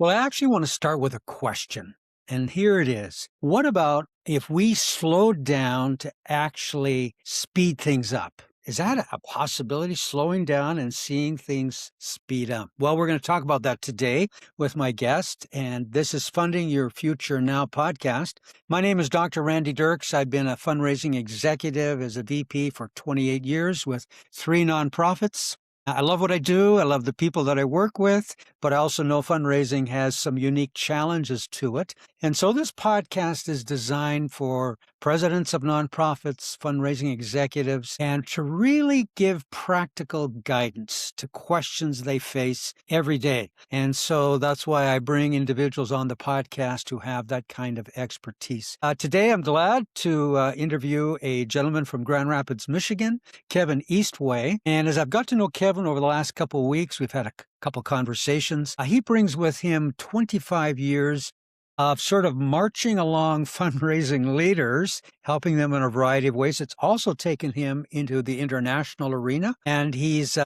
Well, I actually want to start with a question. And here it is. What about if we slowed down to actually speed things up? Is that a possibility, slowing down and seeing things speed up? Well, we're going to talk about that today with my guest. And this is Funding Your Future Now podcast. My name is Dr. Randy Dirks. I've been a fundraising executive as a VP for 28 years with 3 nonprofits. I love what I do. I love the people that I work with, but I also know fundraising has some unique challenges to it. And so this podcast is designed for presidents of nonprofits, fundraising executives, and to really give practical guidance to questions they face every day. And so that's why I bring individuals on the podcast who have that kind of expertise. Today, I'm glad to interview a gentleman from Grand Rapids, Michigan, Kevin Eastway. And as I've got to know Kevin over the last couple of weeks, we've had a couple conversations. He brings with him 25 years of sort of marching along fundraising leaders, helping them in a variety of ways. It's also taken him into the international arena, and he's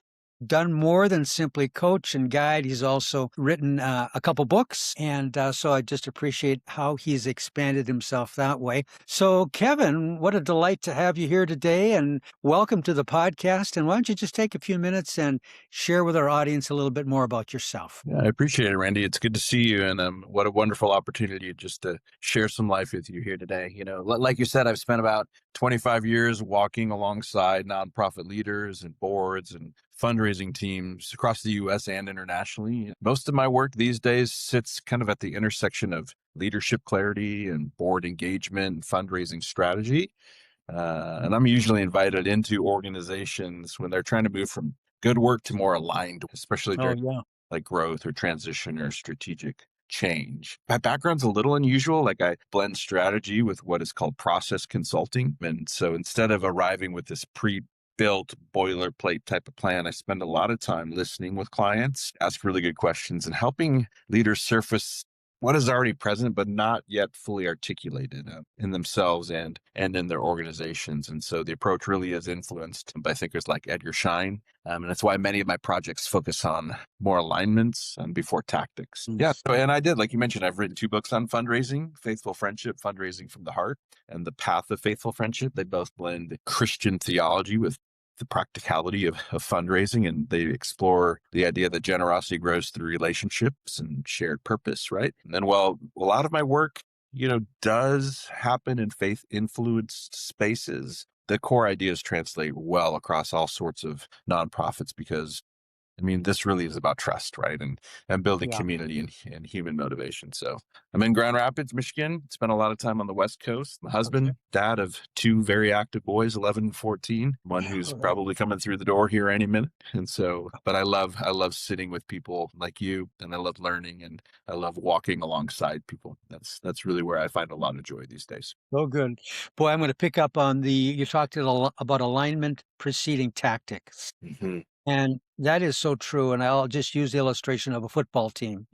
done more than simply coach and guide. He's also written a couple books, and so I just appreciate how he's expanded himself that way. So, Kevin, what a delight to have you here today, and welcome to the podcast. And why don't you just take a few minutes and share with our audience a little bit more about yourself? Yeah, I appreciate it, Randy. It's good to see you, and what a wonderful opportunity just to share some life with you here today. You know, like you said, I've spent about 25 years walking alongside nonprofit leaders and boards and fundraising teams across the U.S. and internationally. Most of my work these days sits kind of at the intersection of leadership clarity and board engagement and fundraising strategy. And I'm usually invited into organizations when they're trying to move from good work to more aligned, especially Oh, during yeah. like growth or transition or strategic change. My background's a little unusual. Like I blend strategy with what is called process consulting. And so instead of arriving with this pre-built boilerplate type of plan, I spend a lot of time listening with clients, ask really good questions, and helping leaders surface what is already present, but not yet fully articulated in themselves and in their organizations. And so the approach really is influenced by thinkers like Edgar Schein. And that's why many of my projects focus on more alignments before tactics. Yeah. So, and I did, like you mentioned, I've written 2 books on fundraising, Faithful Friendship, Fundraising from the Heart, and The Path of Faithful Friendship. They both blend Christian theology with the practicality of fundraising, and they explore the idea that generosity grows through relationships and shared purpose, right? And then while a lot of my work, does happen in faith influenced spaces, the core ideas translate well across all sorts of nonprofits because this really is about trust, right? And building Yeah. community and human motivation. So I'm in Grand Rapids, Michigan. Spent a lot of time on the West Coast. My husband, dad of 2 very active boys, 11 and 14, one who's probably coming through the door here any minute. And so, but I love sitting with people like you, and I love learning, and I love walking alongside people. That's really where I find a lot of joy these days. Oh, good. Boy, I'm going to pick up on you talked about alignment preceding tactics. Mm-hmm. And that is so true. And I'll just use the illustration of a football team.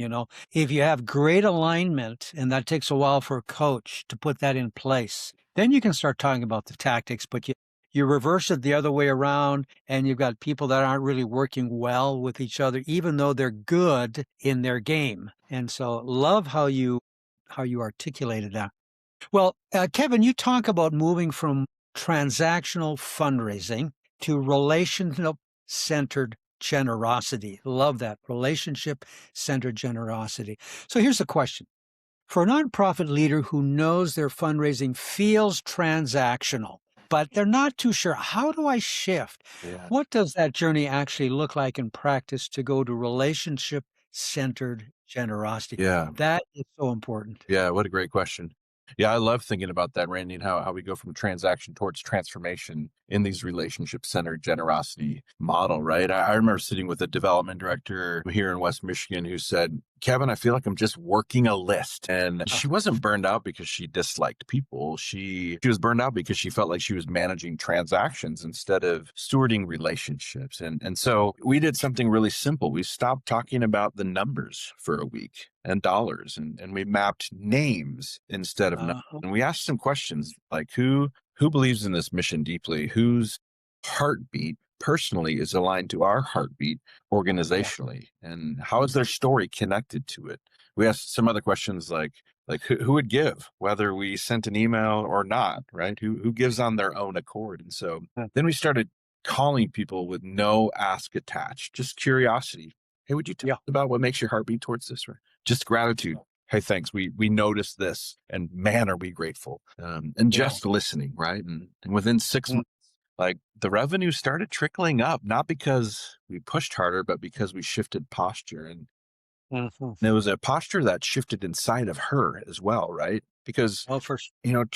If you have great alignment, and that takes a while for a coach to put that in place, then you can start talking about the tactics, but you reverse it the other way around, and you've got people that aren't really working well with each other, even though they're good in their game. And so love how you articulated that. Well, Kevin, you talk about moving from transactional fundraising to relationship-centered generosity. Love that, relationship-centered generosity. So here's the question. For a nonprofit leader who knows their fundraising feels transactional, but they're not too sure, how do I shift? Yeah. What does that journey actually look like in practice to go to relationship-centered generosity? Yeah. That is so important. Yeah. What a great question. Yeah, I love thinking about that, Randy, and how we go from transaction towards transformation in these relationship-centered generosity model, right? I remember sitting with a development director here in West Michigan who said, Kevin, I feel like I'm just working a list. And she wasn't burned out because she disliked people. She was burned out because she felt like she was managing transactions instead of stewarding relationships. And so we did something really simple. We stopped talking about the numbers for a week and dollars, and we mapped names instead of numbers. And we asked some questions like who believes in this mission deeply, whose heartbeat personally is aligned to our heartbeat Yeah. organizationally, and how is Mhm. their story connected to it? We asked some other questions like who would give whether we sent an email or not, right? Who gives on their own accord? And so Mm. then we started calling people with no ask attached, just curiosity. Hey, would you tell Yeah. us about what makes your heart beat towards this? Right? Just gratitude. Hey, thanks. We noticed this, and man, are we grateful. And Yeah. just listening, right? And within 6 months, Mm. like the revenue started trickling up, not because we pushed harder, but because we shifted posture. And Mhm. it was a posture that shifted inside of her as well, right? Because, Oh, for sure.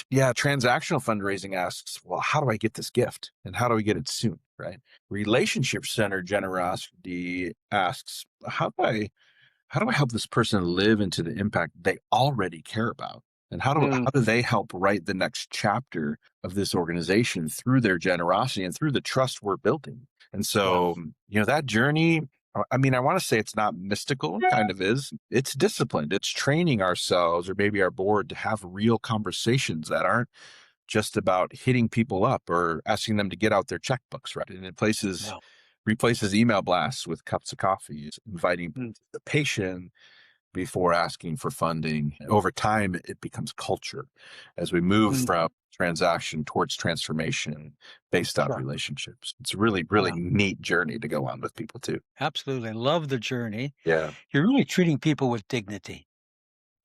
yeah, transactional fundraising asks, well, how do I get this gift? And how do I get it soon? Right. Relationship centered generosity asks, how do I help this person live into the impact they already care about? And how do Mhm. they help write the next chapter of this organization through their generosity and through the trust we're building? And Wow. so, that journey, I mean, I want to say it's not mystical, it kind of is. It's disciplined. It's training ourselves or maybe our board to have real conversations that aren't just about hitting people up or asking them to get out their checkbooks, right? And it Wow. replaces email blasts with cups of coffee, it's inviting Mm. participation before asking for funding. Over time, it becomes culture as we move Mm. from transaction towards transformation based on Sure. relationships. It's a really, really Yeah. neat journey to go on with people too. Absolutely. Love the journey. Yeah, You're really treating people with dignity.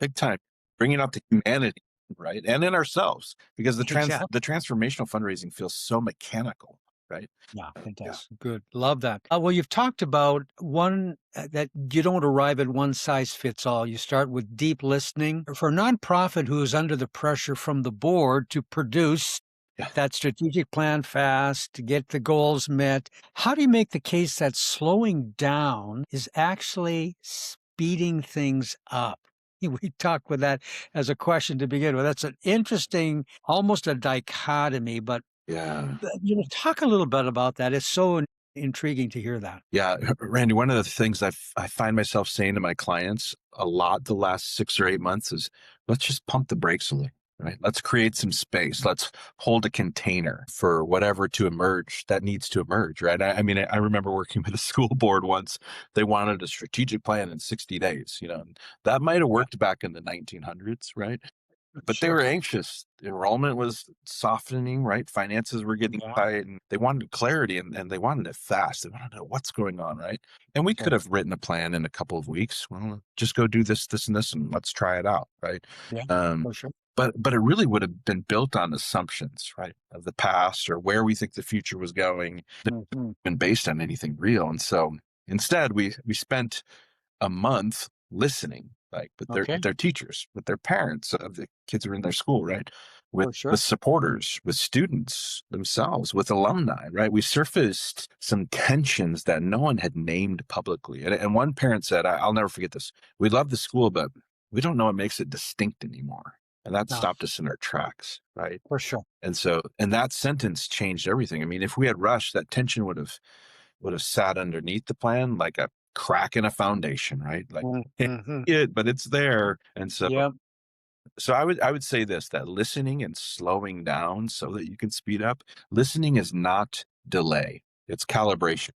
big time. Bringing out the humanity, right? And in ourselves, because Exactly. the transformational fundraising feels so mechanical, right? Yeah, it Yeah. does. Good. Love that. Well, you've talked about one that you don't arrive at one size fits all. You start with deep listening. For a nonprofit who is under the pressure from the board to produce Yeah. that strategic plan fast, to get the goals met, how do you make the case that slowing down is actually speeding things up? We talk with that as a question to begin with. That's an interesting, almost a dichotomy, but Yeah. talk a little bit about that. It's so intriguing to hear that. Yeah, Randy, one of the things I find myself saying to my clients a lot the last 6 or 8 months is let's just pump the brakes a little, right? Let's create some space. Let's hold a container for whatever to emerge that needs to emerge, right? I mean, I remember working with a school board once. They wanted a strategic plan in 60 days, and that might have Yeah, worked back in the 1900s, right? But they sure. were anxious. Enrollment was softening, right? Finances were getting Yeah, tight and they wanted clarity and they wanted it fast. They wanted to know what's going on, right? And we could sure. have written a plan in a couple of weeks. Well, just go do this, this, and this, and let's try it out, right? Yeah, Um, for sure. but it really would have been built on assumptions, right, of the past or where we think the future was going, Mhm. been based on anything real. And so instead, we spent a month listening, like Okay, with their teachers, with their parents of the kids who are in their school, right? for With sure. supporters, with students themselves, with alumni, right? We surfaced some tensions that no one had named publicly. And one parent said, I'll never forget this. We love the school, but we don't know what makes it distinct anymore. And that No, stopped us in our tracks, right? for sure. And that sentence changed everything. I mean, if we had rushed, that tension would have sat underneath the plan like a crack in a foundation, right? Like can't Mhm. see it, but it's there. And so Yep. so I would say this, that listening and slowing down so that you can speed up. Listening is not delay. It's calibration,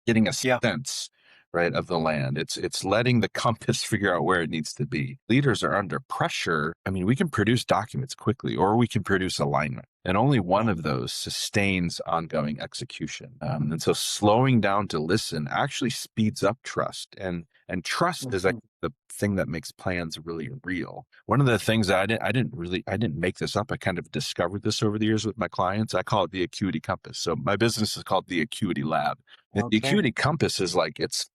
getting a Yeah. sense, right, of the land. It's letting the compass figure out where it needs to be. Leaders are under pressure. I mean, we can produce documents quickly or we can produce alignment. And only one Yeah. of those sustains ongoing execution. And so slowing down to listen actually speeds up trust. And trust is like Mhm. the thing that makes plans really real. One of the things that I didn't make this up. I kind of discovered this over the years with my clients. I call it the acuity compass. So my business is called the Acuity Lab. The Okay. acuity compass is like it's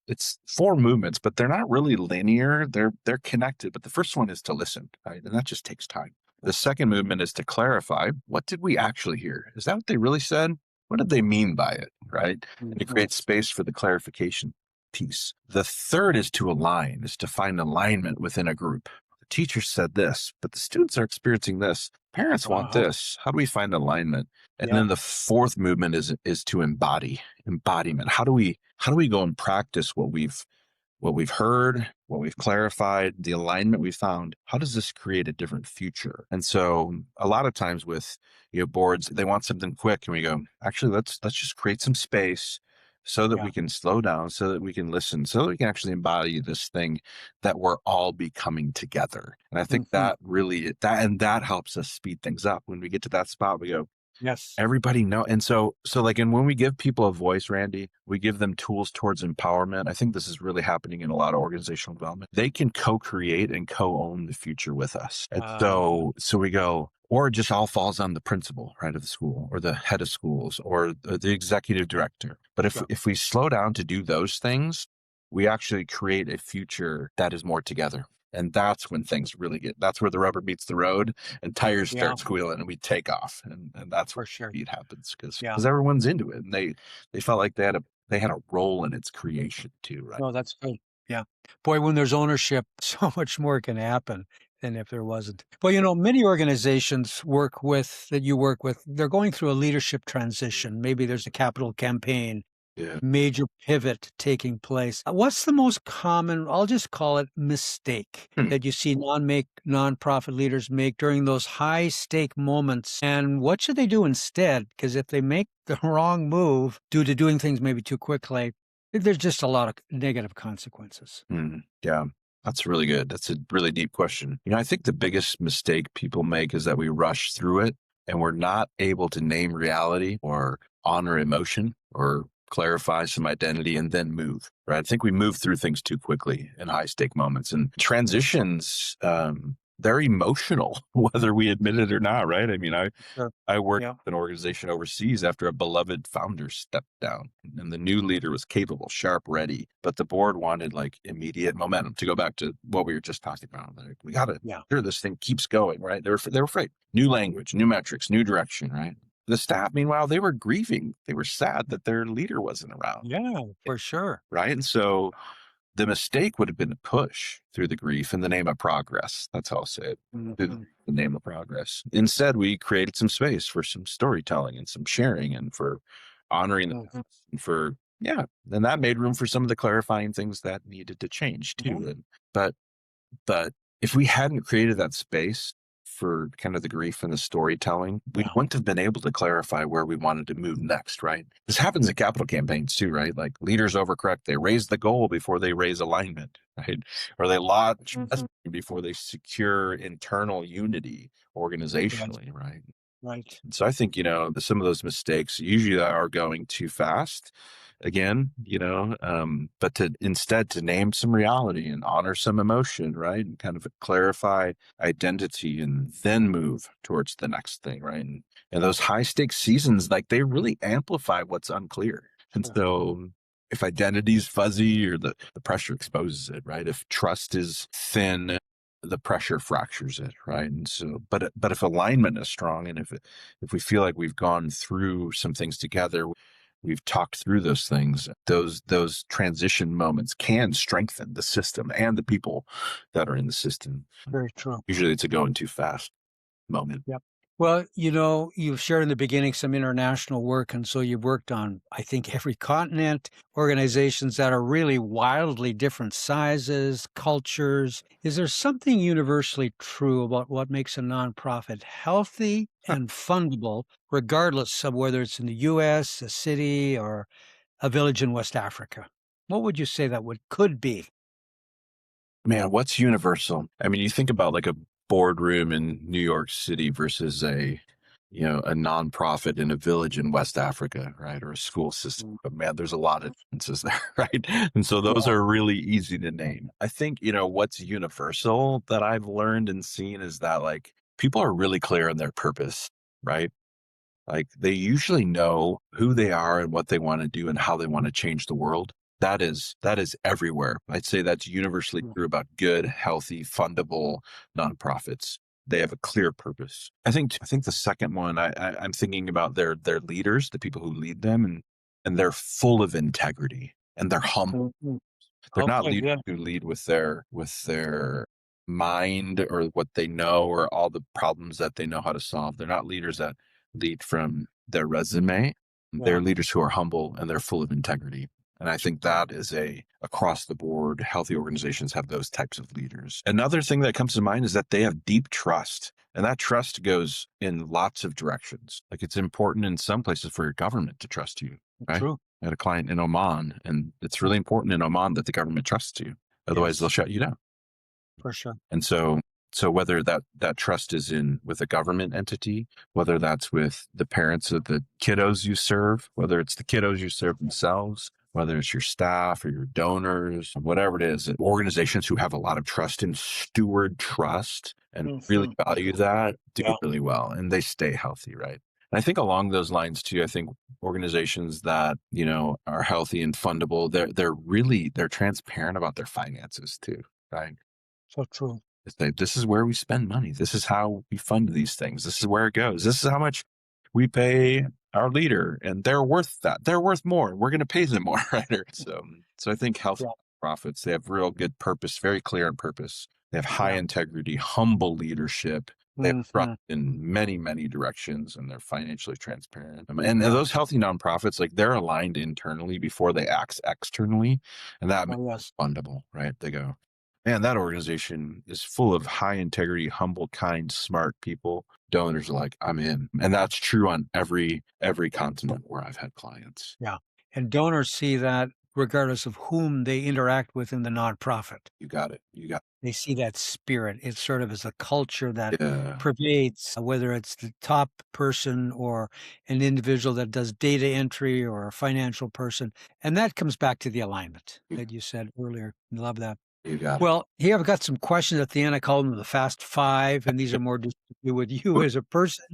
four movements, but they're not really linear. They're connected. But the first one is to listen, right? And that just takes time. The second movement is to clarify, what did we actually hear? Is that what they really said? What did they mean by it? Right? And to Mhm. create space for the clarification piece. The third is to align, is to find alignment within a group. The teacher said this, but the students are experiencing this. Parents want Uh-huh. this. How do we find alignment? And Yeah. then the fourth movement is to embodiment. How do we go and practice what we've what we've heard, what we've clarified, the alignment we found. How does this create a different future? And so a lot of times with boards, they want something quick, and we go, actually, let's just create some space so that Yeah. we can slow down, so that we can listen, so that we can actually embody this thing that we're all becoming together. And I think Hmm. that helps us speed things up. When we get to that spot, we go, Yes. everybody know. And and when we give people a voice, Randy, we give them tools towards empowerment. I think this is really happening in a lot of organizational development. They can co-create and co-own the future with us. And Uh, so we go, or it just all falls on the principal, right, of the school, or the head of schools, or the executive director. But if sure. if we slow down to do those things, we actually create a future that is more together. And that's when things really that's where the rubber meets the road and tires Yeah, start squealing and we take off. And that's for where sure. speed happens because Yeah. everyone's into it. And they felt like they had a role in its creation too, right? No, that's good. Yeah. Boy, when there's ownership, so much more can happen than if there wasn't. Well, many organizations that you work with, they're going through a leadership transition. Maybe there's a capital campaign, Yeah. major pivot taking place. What's the most common, I'll just call it mistake, Hmm. that you see nonprofit leaders make during those high stake moments? And what should they do instead? Because if they make the wrong move due to doing things maybe too quickly, there's just a lot of negative consequences. Yeah. That's really good. That's a really deep question. I think the biggest mistake people make is that we rush through it and we're not able to name reality or honor emotion or clarify some identity and then move, right? I think we move through things too quickly in high stake moments, and transitions, they're emotional, whether we admit it or not, right? I mean, Sure. I worked Yeah. with an organization overseas after a beloved founder stepped down, and the new leader was capable, sharp, ready, but the board wanted like immediate momentum. To go back to what we were just talking about, like, we got to Yeah. sure this thing keeps going, right? They were afraid. New language, new metrics, new direction, right? The staff, meanwhile, they were grieving. They were sad that their leader wasn't around, Yeah, for sure. right? And so the mistake would have been to push through the grief in the name of progress. That's how I'll say it. Through Mhm. the name of progress. Instead, we created some space for some storytelling and some sharing and for honoring the Mhm. past and for, yeah. And that made room for some of the clarifying things that needed to change Yeah. too. But but if we hadn't created that space for kind of the grief and the storytelling, we Yeah. wouldn't have been able to clarify where we wanted to move next, right? This happens in capital campaigns too, right? Like leaders overcorrect, they raise the goal before they raise alignment, right? Or they launch Mhm. messaging before they secure internal unity Right. organizationally, right? Right. So I think, some of those mistakes usually are going too fast again, but to instead to name some reality and honor some emotion, right? And kind of clarify identity and then move towards the next thing, right? And those high stakes seasons, like they really amplify what's unclear. And Sure. so if identity is fuzzy or the pressure exposes it, right? If trust is thin, the pressure fractures it, right? And so, but if alignment is strong, and if we feel like we've gone through some things together, we've talked through those things, those transition moments can strengthen the system and the people that are in the system. Very true. Usually, it's a going too fast moment. Yep. Well, you've shared in the beginning some international work, and so you've worked on, I think, every continent, organizations that are really wildly different sizes, cultures. Is there something universally true about what makes a nonprofit healthy and fundable, regardless of whether it's in the US, a city, or a village in West Africa? What would you say that could be? Man, what's universal? I mean, you think about like a boardroom in New York City versus a nonprofit in a village in West Africa, right? Or a school system. Mm. But man, there's a lot of differences there, right? And so those Yeah. are really easy to name. I think, what's universal that I've learned and seen is that like people are really clear on their purpose, right? Like they usually know who they are and what they want to do and how they want to change the world. That is everywhere. I'd say that's universally Mm. true about good, healthy, fundable nonprofits. They have a clear purpose. I think the second one I'm thinking about their leaders, the people who lead them, and they're full of integrity and they're humble. Mhm. They're not Okay, leaders yeah. who lead with their mind or what they know or all the problems that they know how to solve. They're not leaders that lead from their resume. Yeah. They're leaders who are humble and they're full of integrity. And I think that is a across the board, healthy organizations have those types of leaders. Another thing that comes to mind is that they have deep trust. And that trust goes in lots of directions. Like it's important in some places for your government to trust you, right? True. I had a client in Oman, and it's really important in Oman that the government trusts you. Otherwise, they'll Yes, shut you down. for sure. And so whether that trust is in with a government entity, whether that's with the parents of the kiddos you serve, whether it's the kiddos you serve themselves, whether it's your staff or your donors, whatever it is, organizations who have a lot of trust and steward trust and really Mhm. value that do Yeah. really well and they stay healthy, right? And I think along those lines too, I think organizations that, are healthy and fundable, they're transparent about their finances too, right? So true. This is where we spend money. This is how we fund these things. This is where it goes. This is how much we pay our leader, and they're worth that. They're worth more. We're going to pay them more, right? So I think health Yeah. profits, they have real good purpose, very clear on purpose. They have high Yeah. integrity, humble leadership. They have trust Mhm. in many, many directions, and they're financially transparent. And Yeah. those healthy nonprofits, like they're aligned internally before they act externally, and that makes Oh, it yes. fundable, right? They go, man, that organization is full of high integrity, humble, kind, smart people. Donors are like, I'm in. And that's true on every continent where I've had clients. Yeah. And donors see that regardless of whom they interact with in the nonprofit. You got it. You got They see that spirit. It sort of is a culture that it. Yeah. pervades, whether it's the top person or an individual that does data entry or a financial person. And that comes back to the alignment You, that you said earlier. Love that. you got Well, here I've got some questions at the end. I call them the fast five, and these are more just to do with you it. as a person.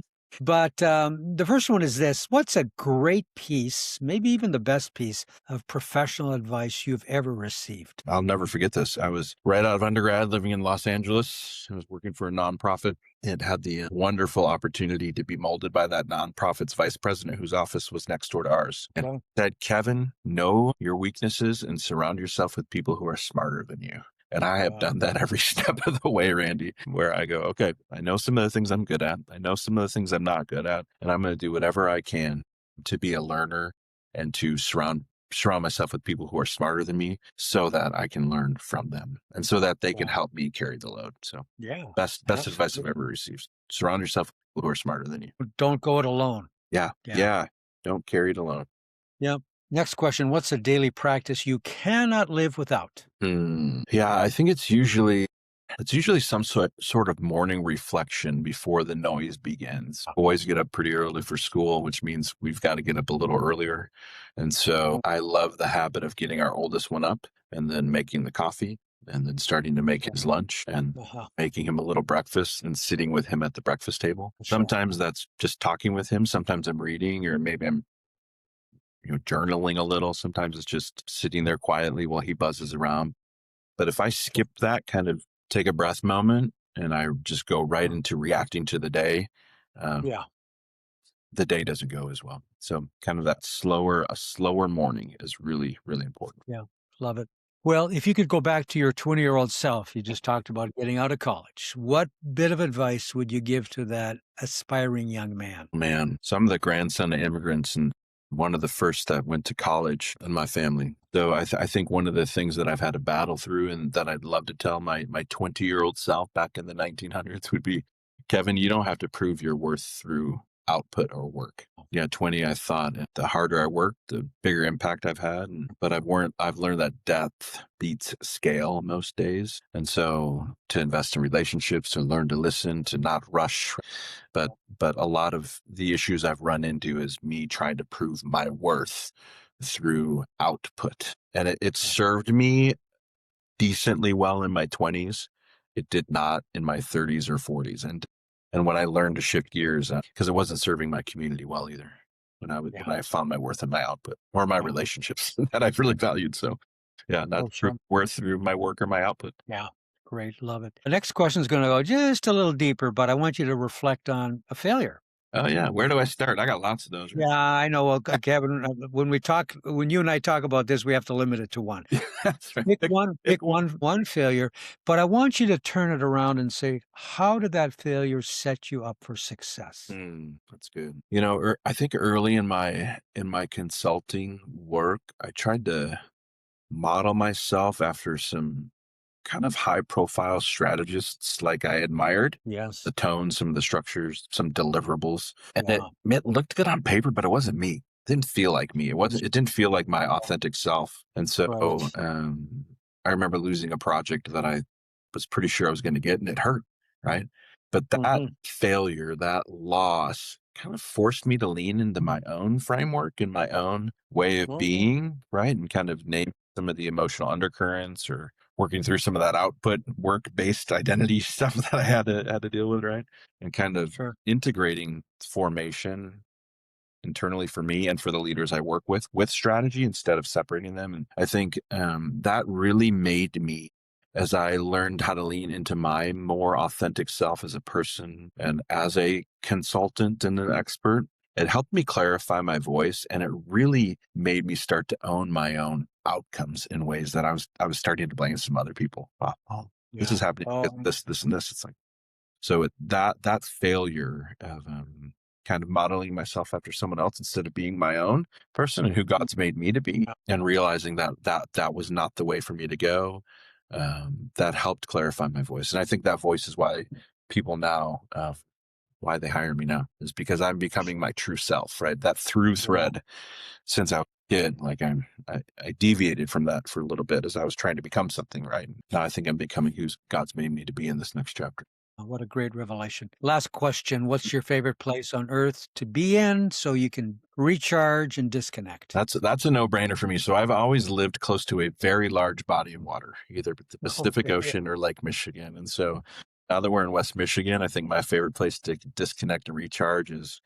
But the first one is this: what's a great piece, maybe even the best piece of professional advice you've ever received? I'll never forget this. I was right out of undergrad living in Los Angeles. I was working for a nonprofit. It had the wonderful opportunity to be molded by that nonprofit's vice president, whose office was next door to ours. And Okay. said, Kevin, know your weaknesses and surround yourself with people who are smarter than you. And I have Wow. done that every step of the way, Randy, where I go, okay, I know some of the things I'm good at. I know some of the things I'm not good at. And I'm going to do whatever I can to be a learner and to surround myself with people who are smarter than me so that I can learn from them and so that they can Wow. help me carry the load. So Yeah. best advice I've Absolutely. ever received. Surround yourself with people who are smarter than you. Don't go it alone. Yeah. Yeah. Yeah. Don't carry it alone. Yep. Next question: what's a daily practice you cannot live without? Yeah, I think it's usually some sort of morning reflection before the noise begins. Boys get up pretty early for school, which means we've got to get up a little earlier. And so I love the habit of getting our oldest one up and then making the coffee and then starting to make his lunch and Uh-huh. making him a little breakfast and sitting with him at the breakfast table. Sure. Sometimes that's just talking with him. Sometimes I'm reading or maybe I'm journaling a little. Sometimes it's just sitting there quietly while he buzzes around. But if I skip that kind of take a breath moment and I just go right into reacting to um, Yeah. the day doesn't go as well. So kind of a slower morning is really, really important. Yeah. Love it. Well, if you could go back to your 20-year-old self, you just talked about getting out of college. What bit of advice would you give to that aspiring young man? Man, so I'm the grandson of immigrants and one of the first that went to college in my family. So I think one of the things that I've had to battle through and that I'd love to tell my 20-year-old self back in the 1900s would be, Kevin, you don't have to prove your worth through output or work. Yeah, 20, I thought the harder I worked, the bigger impact I've had. But I've learned that depth beats scale most days. And so to invest in relationships, to learn to listen, to not rush. But a lot of the issues I've run into is me trying to prove my worth through output. And it served me decently well in my 20s. It did not in my 30s or 40s. And when I learned to shift gears, because it wasn't serving my community well either, Yeah. when I found my worth in my output or my Yeah. relationships that I've really valued. So yeah, not Oh, sure. worth through my work or my output. Yeah. Great. Love it. The next question is going to go just a little deeper, but I want you to reflect on a failure. Oh, yeah. Where do I start? I got lots of those, right? Yeah, I know. Well, Kevin, when you and I talk about this, we have to limit it to one. That's right. Pick Pick, one, pick pick one. one failure, but I want you to turn it around and say, how did that failure set you up for success? That's good. You know, I think early in my consulting work, I tried to model myself after some kind of high profile strategists like I admired the Yes. tone, some of the structures, some deliverables. And Yeah. it looked good on paper, but it wasn't me. It didn't feel like me. It didn't feel like my authentic self. And so Right. I remember losing a project that I was pretty sure I was going to get, and it hurt. Right. But that Mhm. failure, that loss kind of forced me to lean into my own framework and my own way of Mhm. being, right? And kind of name some of the emotional undercurrents or working through some of that output work-based identity stuff that I had to deal with, right? And kind of Sure. integrating formation internally for me and for the leaders I work with strategy instead of separating them. And I think that really made me as I learned how to lean into my more authentic self as a person and as a consultant and an expert. It helped me clarify my voice and it really made me start to own my own outcomes in ways that I was starting to blame some other people. Wow, oh, this is Yeah. happening because Oh, of this, and this. It's like so that failure of kind of modeling myself after someone else instead of being my own person and who God's made me to be, yeah. and realizing that was not the way for me to go, that helped clarify my voice. And I think that voice is why people now, why they hire me now, is because I'm becoming my true self. Right, that through Yeah. thread since I was a kid. Like I deviated from that for a little bit as I was trying to become something. Right now, I think I'm becoming who God's made me to be in this next chapter. What a great revelation. Last question. What's your favorite place on earth to be in so you can recharge and disconnect? That's a no-brainer for me. So I've always lived close to a very large body of water, either the Pacific Okay. Yeah. Ocean or Lake Michigan. And so now that we're in West Michigan, I think my favorite place to disconnect and recharge is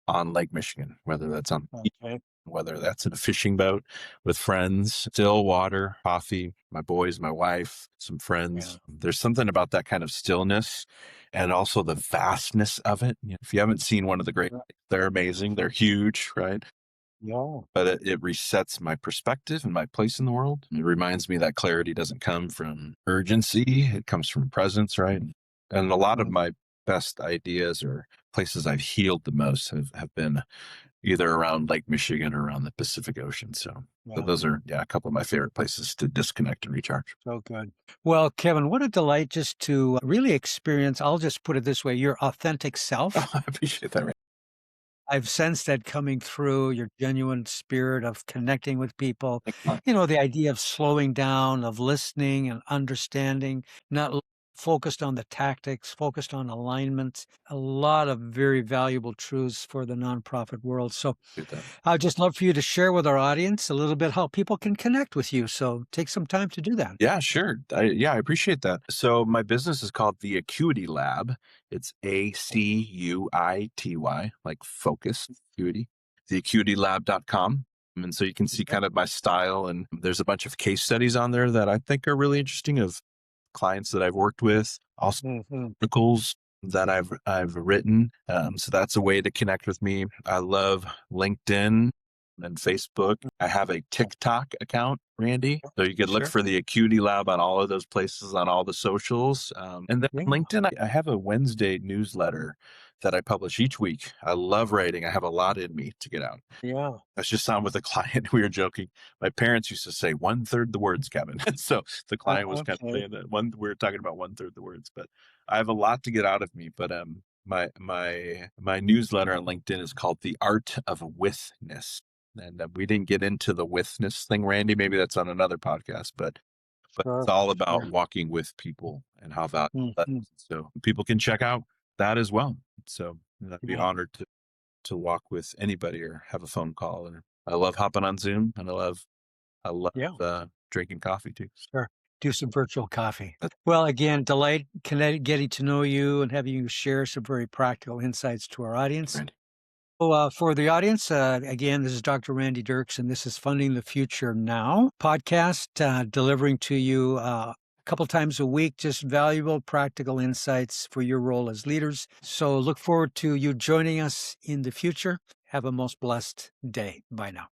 on Lake Michigan, whether that's on the beach, Okay. whether that's in a fishing boat with friends, still water, coffee, my boys, my wife, some Yeah. friends. There's something about that kind of stillness and also the vastness of it. You know, if you haven't seen one of the great, Yeah. they're amazing. They're huge, right? Yeah. But it resets my perspective and my place in the world. It reminds me that clarity doesn't come from urgency, it comes from presence, right? And a lot of Mhm. my best ideas or places I've healed the most have been either around Lake Michigan or around the Pacific Ocean. So Yeah. those are, yeah, a couple of my favorite places to disconnect and recharge. So good. Well, Kevin, what a delight just to really experience, I'll just put it this way, your authentic Oh, self. I appreciate that. Right? I've sensed that coming through your genuine spirit of connecting with people. Thanks a lot. The idea of slowing down, of listening and understanding, not focused on the tactics, focused on alignment. A lot of very valuable truths for the nonprofit world. So Appreciate that. I'd just love for you to share with our audience a little bit how people can connect with you. So take some time to do that. Yeah, sure. I appreciate that. So my business is called the Acuity Lab. It's ACUITY, like focus, acuity, theacuitylab.com. And so you can see Okay. kind of my style. And there's a bunch of case studies on there that I think are really interesting of clients that I've worked with, also Mhm. articles that I've written. So that's a way to connect with me. I love LinkedIn and Facebook. I have a TikTok account, Randy. So you could look Sure. for the Acuity Lab on all of those places on all the socials. And then Yeah. on LinkedIn, I have a Wednesday newsletter that I publish each week. I love writing. I have a lot in me to get out. Yeah. I was just on with a client. We were joking. My parents used to say one third the words, Kevin. So the client was kind of Okay. saying that we were talking about one third the words, but I have a lot to get out of me. But my newsletter on LinkedIn is called The Art of Withness. And we didn't get into the withness thing, Randy. Maybe that's on another podcast, but it's Sure. all Sure. about walking with people and how valuable that Mhm. is. So people can check out that as well. So I'd be Yeah. honored to walk with anybody or have a phone call. And I love hopping on Zoom, and I love Yeah. drinking coffee too. Sure. Do some virtual coffee. That's Well, again, delight getting to know you and having you share some very practical insights to our audience. right. So, for the audience, again, this is Dr. Randy Dirks, and this is Funding the Future Now podcast, delivering to you couple times a week, just valuable, practical insights for your role as leaders. So look forward to you joining us in the future. Have a most blessed day. Bye now.